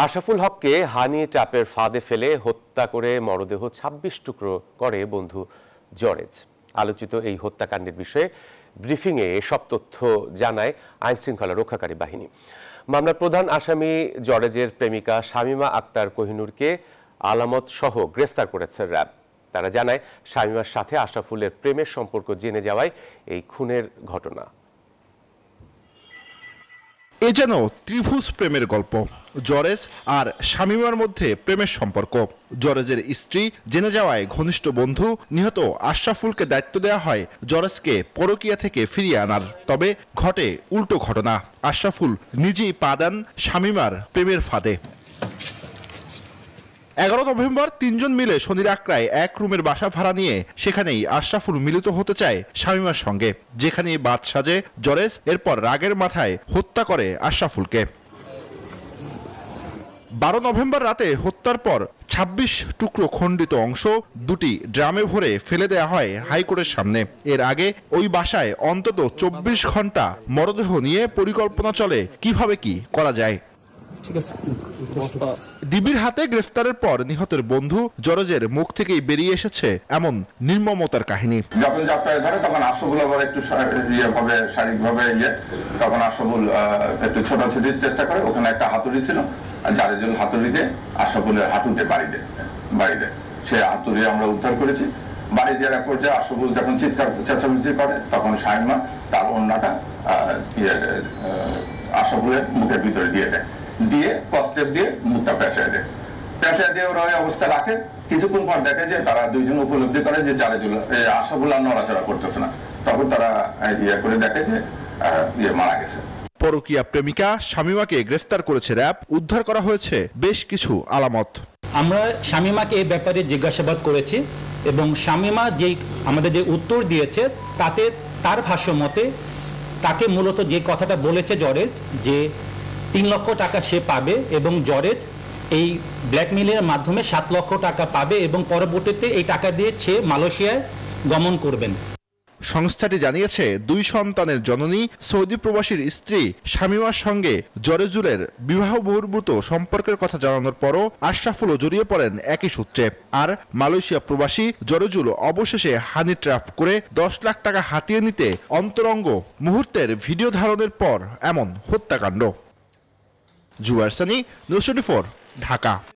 আশরাফুল হককে হানি ট্র্যাপের ফাঁদে ফেলে হত্যা করে মরদেহ ২৬ টুকরো করে বন্ধু জরেজ। আলোচিত এই হত্যাকাণ্ডের বিষয়ে ব্রিফিংয়ে এসব তথ্য জানায় আইনশৃঙ্খলা রক্ষাকারী বাহিনী। মামলার প্রধান আসামি জরেজের প্রেমিকা শামীমা আক্তার কোহিনুরকে আলামত সহ গ্রেফতার করেছে র্যাব। তারা জানায় শামীমার সাথে আশরাফুলের প্রেমের সম্পর্ক জেনে যাওয়ায় এই খুনের ঘটনা। এ যেন ত্রিভুজ প্রেমের গল্প। জরেজ আর শামীমার মধ্যে প্রেমের সম্পর্ক। জরেজের স্ত্রী জেনে যাওয়ায় ঘনিষ্ঠ বন্ধু নিহত আশরাফুলকে দায়িত্ব দেওয়া হয় জরেজকে পরকীয়া থেকে ফিরিয়ে আনার। তবে ঘটে উল্টো ঘটনা। আশরাফুল নিজেই পা দেন শামীমার প্রেমের ফাঁদে। ১১ নভেম্বর ৩ জন মিলে শনির আক্রায় এক রুমের বাসা ভাড়া নিয়ে সেখানেই আশরাফুল মিলিত হতে চায় শামীমার সঙ্গে। যেখানে বাদ সাজে জরেজ, এরপর রাগের মাথায় হত্যা করে আশরাফুলকে। ১২ নভেম্বর রাতে হত্যার পর ২৬ টুকরো খণ্ডিত অংশ দুটি ড্রামে ভরে ফেলে দেওয়া হয় হাইকোর্টের সামনে। এর আগে ওই বাসায় অন্তত ২৪ ঘন্টা মরদেহ নিয়ে পরিকল্পনা চলে কিভাবে কি করা যায়। ডিবির হাতে গ্রেফতারের পর নিহতের বন্ধু জরেজের মুখ থেকেই বেরিয়ে এসেছে এমন নির্মমতার কাহিনী। যখন যাত্রায় ধরে তখন আশরাফুল আবার একটু শারীরিকভাবে তখন আশরাফুল একটু ছোটাছুটির চেষ্টা করে। ওখানে একটা হাতুড়ি ছিল, জারেজুল হাতুড়িতে আশরাফুলের হাঁটুতে বাড়ি দেয়। সে হাতুড়ি আমরা উদ্ধার করেছি। বাড়ি দেওয়ার পর্যায়ে আশরাফুল যখন চিৎকার চেঁচামেচি করে তখন শামীমা তার ওড়নাটা আশরাফুলের মুখের ভিতরে দিয়ে কস্টেপ দিয়ে মুখটা পেঁচায় দিয়ে ওরা ওই অবস্থা রাখে। কিছুক্ষণ পর দেখে যে তারা দুইজন উপলব্ধি করে যে আশরাফুল আর নড়াচড়া করতেছে না। তখন তারা করে দেখে যে মারা গেছে। পরকীয়া প্রেমিকা শামীমাকে গ্রেফতার করেছে র্যাব। উদ্ধার করা হয়েছে বেশ কিছু আলামত। আমরা শামীমাকে এই ব্যাপারে জিজ্ঞাসাবাদ করেছি এবং শামীমা আমাদের যে উত্তর দিয়েছে তাতে তার ভাষ্য মতে তাকে মূলত যে কথাটা বলেছে জরেজ যে ৩ লক্ষ টাকা সে পাবে এবং জরেজ এই ব্ল্যাকমেইলের মাধ্যমে ৭ লক্ষ টাকা পাবে এবং পরবর্তীতে এই টাকা দিয়ে সে মালয়েশিয়ায় গমন করবেন। সংস্থাটি জানিয়েছে ২ সন্তানের জননী সৌদি প্রবাসীর স্ত্রী শামীমার সঙ্গে জরেজুলের বিবাহ বহির্ভূত সম্পর্কের কথা জানানোর পরও আশরাফুলও জড়িয়ে পড়েন একই সূত্রে। আর মালয়েশিয়া প্রবাসী জরেজুল অবশেষে হানি ট্র্যাপ করে ১০ লাখ টাকা হাতিয়ে নিতে অন্তরঙ্গ মুহূর্তের ভিডিও ধারণের পর এমন হত্যাকাণ্ড। জুয়ার সানি, নিউজ 24, ঢাকা।